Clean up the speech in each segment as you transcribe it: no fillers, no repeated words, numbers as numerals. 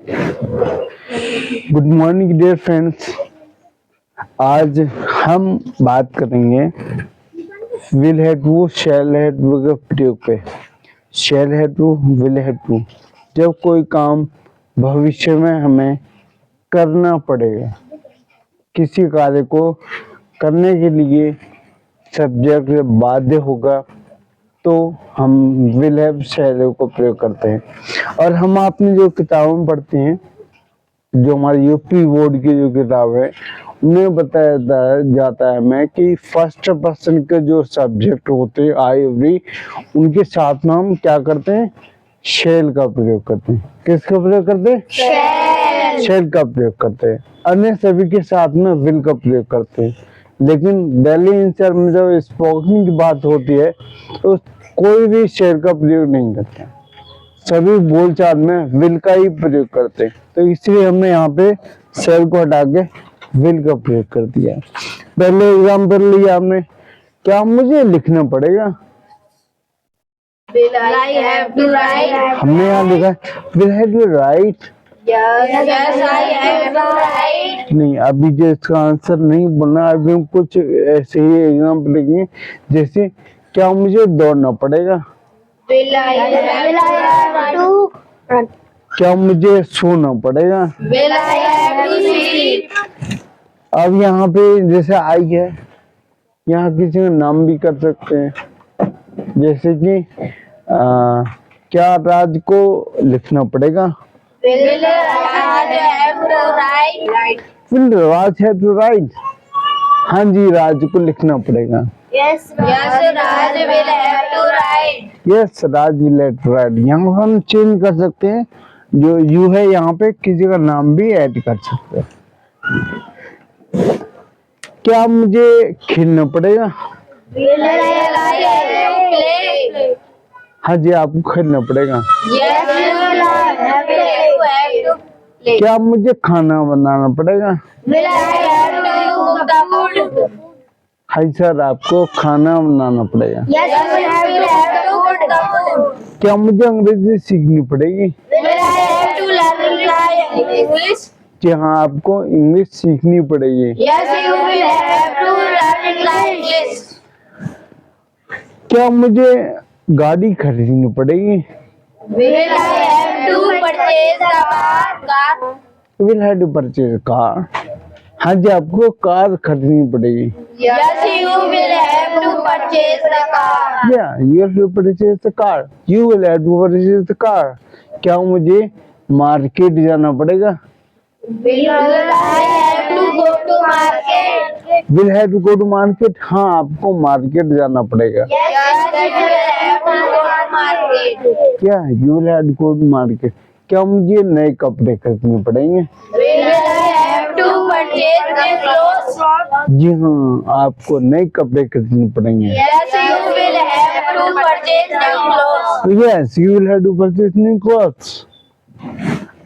Good morning dear friends. आज हम बात करेंगे will have to shall have to के प्रयोग पे। Shall have to, will have to, जब कोई काम भविष्य में हमें करना पड़ेगा, किसी कार्य को करने के लिए सब्जेक्ट बाध्य होगा, तो हम विल हैव शैल हैव को प्रयोग करते हैं। और हम आपने जो किताबों में पढ़ते हैं, जो हमारी यूपी बोर्ड की जो किताब है, उन्हें बताया जाता है हमें कि फर्स्ट पर्सन के जो सब्जेक्ट होते हैं आई वी, उनके साथ में हम क्या करते हैं, शैल का प्रयोग करते हैं। किसका प्रयोग करते हैं? शैल का प्रयोग करते हैं। अन्य सभी के साथ में विल का प्रयोग करते हैं। लेकिन डेली आंसर में जब स्पोकन की बात होती है तो कोई भी शैल का प्रयोग नहीं करता, सभी बोलचाल में विल का ही प्रयोग करते हैं। तो इसलिए हमने यहाँ पे शैल को हटा के विल का प्रयोग कर दिया। पहले एग्जाम्पल लिया हमने, क्या मुझे लिखना पड़ेगा? Will I have to write? हमने यहाँ लिखा will have to write. Yes, I have to write. नहीं, अभी जो इसका आंसर नहीं बोलना, अभी हम कुछ ऐसे ही एग्जाम्पल लेंगे, जैसे क्या मुझे दौड़ना पड़ेगा? Will I have to? क्या मुझे सोना पड़ेगा? Will I have to sleep? अब यहाँ पे जैसे आई है, यहाँ किसी का नाम भी कर सकते हैं, जैसे कि क्या राज को लिखना पड़ेगा? Will Raj have to write? Will Raj have to write. हाँ जी, राज को लिखना पड़ेगा। Yes, Raj will have to write. Yes, Raj will have to write. यहाँ हम चेंज कर सकते हैं, जो यू है यहाँ पे किसी का नाम भी ऐड कर सकते हैं। क्या मुझे खेलना पड़ेगा? Will I have to play? हाँ जी, आपको खेलना पड़ेगा। Yes, will I have to play? क्या मुझे खाना बनाना पड़ेगा? Will I have to cook the food? हाँ सर, आपको खाना बनाना पड़ेगा। Yes, will have to cook the food. क्या मुझे अंग्रेजी सीखनी पड़ेगी? Will I have to learn English? जी हाँ, आपको इंग्लिश सीखनी पड़ेगी। Yes, you will have to learn English. क्या मुझे गाड़ी खरीदनी पड़ेगी? Will I have to purchase the car? Will have to purchase car. हाँ जी, आपको कार खरीदनी पड़ेगी। Yes, you will have to purchase the car. या you have to purchase the car. You will have to purchase the car. क्या मुझे market जाना पड़ेगा? Will I have to go to market? Will have to go to market. हाँ, आपको market जाना पड़ेगा। Yes, you will have to go to market. क्या you will have to go to market. क्या मुझे नए कपड़े खरीदने पड़ेंगे? Will I have to purchase new clothes? जी हाँ, आपको नए कपड़े खरीदने पड़ेंगे। Yes, you will have to purchase new clothes. Yes, you will have to purchase new clothes.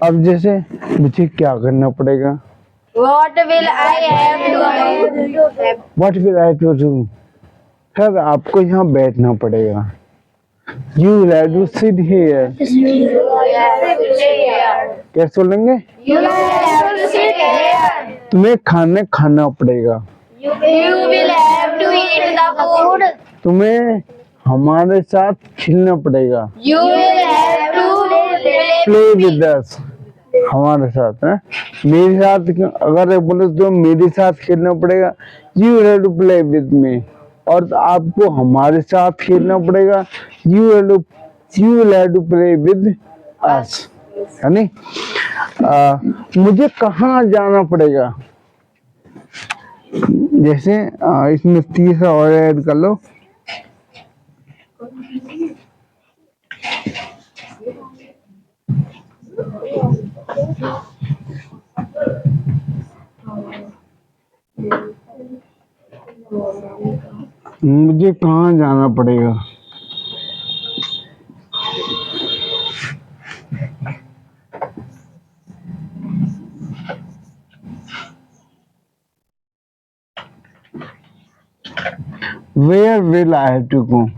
अब जैसे मुझे क्या करना पड़ेगा? What will I have to do? What will I to do? Sir, आपको यहाँ बैठना पड़ेगा। You will have to sit here. कैसे बोलेंगे? You will have to sit here. तुम्हें खाना पड़ेगा। You will have to eat the food. तुम्हें हमारे साथ खेलना पड़ेगा। You will have to play with अस। हमारे साथ है, मेरे साथ अगर बोले तो मेरे साथ खेलना पड़ेगा। You will have to play with me. और आपको हमारे साथ खेलना पड़ेगा। You will have to play with us, है नी? मुझे कहाँ जाना पड़ेगा? जैसे इसमें तीसरा और ऐड कर लो। मुझे कहाँ जाना पड़ेगा? Where will I have to go?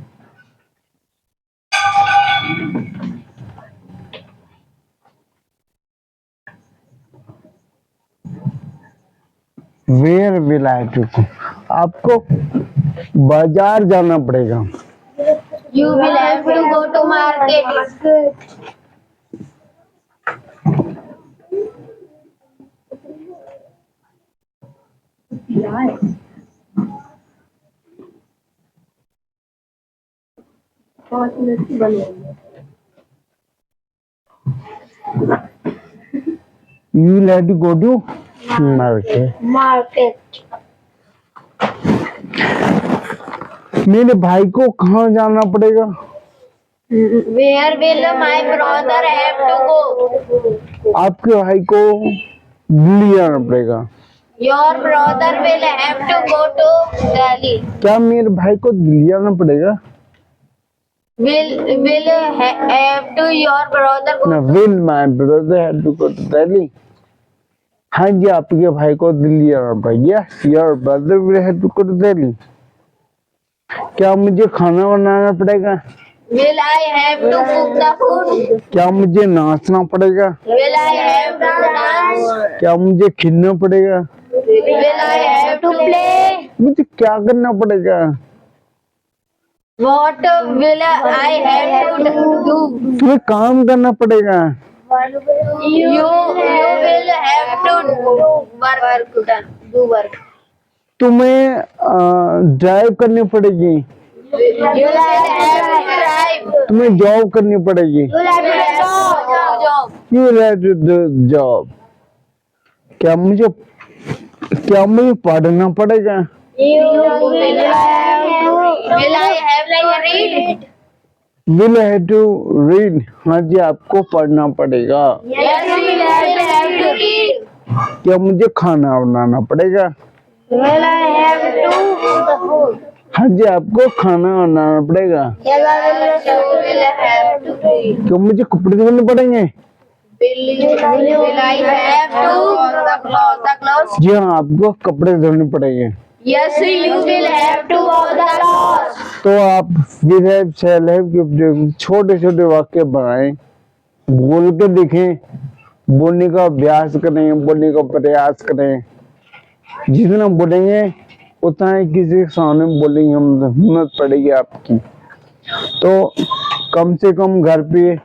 Where will I to go, आपको बाजार जाना पड़ेगा। You will have to go to market. You will have to go to market। Market. मेरे भाई को कहाँ जाना पड़ेगा? Where will my brother have to go? आपके भाई को दिल्ली जाना पड़ेगा। Your brother will have to go to Delhi. क्या मेरे भाई को दिल्ली जाना पड़ेगा? Will have to your brother go? ना, will my brother have to go to Delhi? हाँ जी, आपके भाई को दिल्ली जाना पड़ेगा। Your brother will have to go to Delhi। क्या मुझे खाना बनाना पड़ेगा? Will I have to cook the food? क्या मुझे नाचना पड़ेगा? Will I have to dance? क्या मुझे खेलना पड़ेगा? Will I have to play? मुझे क्या करना पड़ेगा? What will I have to do? तुम्हें काम करना पड़ेगा। You will have to do work. तुम्हें ड्राइव करनी पड़ेगी। You will have to drive. तुम्हें जॉब करनी पड़ेगी। You will have to do job. You will have to do job। क्या मुझे पढ़ना पड़ेगा? Will I have to read? Will I have to read? हाँ जी, आपको पढ़ना पड़ेगा। Yes, we will have to read. क्या मुझे खाना बनाना पड़ेगा? Will I have to cook the food? हाँ जी, आपको खाना बनाना पड़ेगा। Yes, you will have to read. क्या मुझे कपड़े धोने पड़ेंगे? Will I have to wash the clothes? जी हाँ, आपको कपड़े धोने पड़ेंगे। Yes, you will have to wash the clothes. तो आप will have, shall have के छोटे छोटे वाक्य बनाएं, बोल के देखें, बोलने का अभ्यास करें, बोलने का प्रयास करें। जितना बोलेंगे उतना ही किसी के सामने बोलेंगे, हिम्मत पड़ेगी आपकी। तो कम से कम घर पे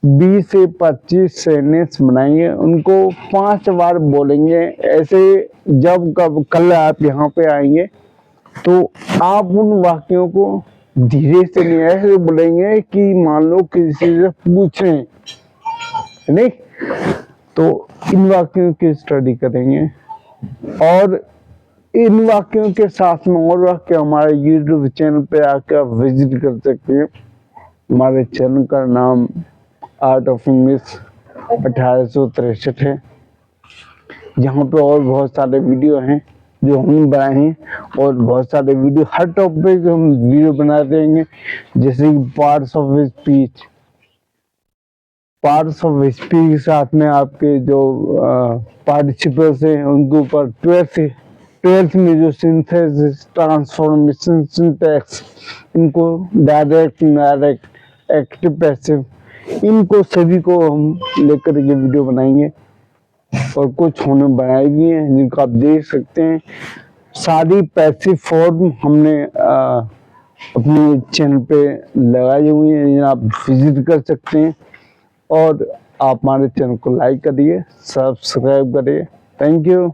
20 से 25 सेंटेंस बनाएंगे, उनको 5 बार बोलेंगे। ऐसे जब कल आप यहाँ पे आएंगे तो आप उन वाक्यों को धीरे से नहीं, ऐसे बोलेंगे कि मान लो किसी से पूछें, नहीं? तो इन वाक्यों की स्टडी करेंगे और इन वाक्यों के साथ में और वाक्य हमारे YouTube चैनल पे आकर आप विजिट कर सकते हैं। हमारे चैनल का नाम आर्ट ऑफ इंग्लिश 1863 है। यहाँ पे और बहुत सारे वीडियो हैं जो हम बनाए हैं और बहुत सारे वीडियो, हर टॉपिक हम वीडियो बना देंगे। जैसे पार्ट्स ऑफ स्पीच के साथ में आपके जो पार्टिसिपल्स हैं उनके ऊपर 12th में जो सिंथेसिस, ट्रांसफॉर्मेशन, सिंटैक्स, इनको डायरेक्ट, इनडायरेक्ट, एक्टिव, पैसिव, इनको सभी को हम लेकर के वीडियो बनाएंगे और कुछ हमने बनाई भी हैं जिनको आप देख सकते हैं। सारी पैसिव फॉर्म हमने अपने चैनल पे लगाई हुई हैं, आप विजिट कर सकते हैं और आप हमारे चैनल को लाइक करिए, सब्सक्राइब करिए। Thank you.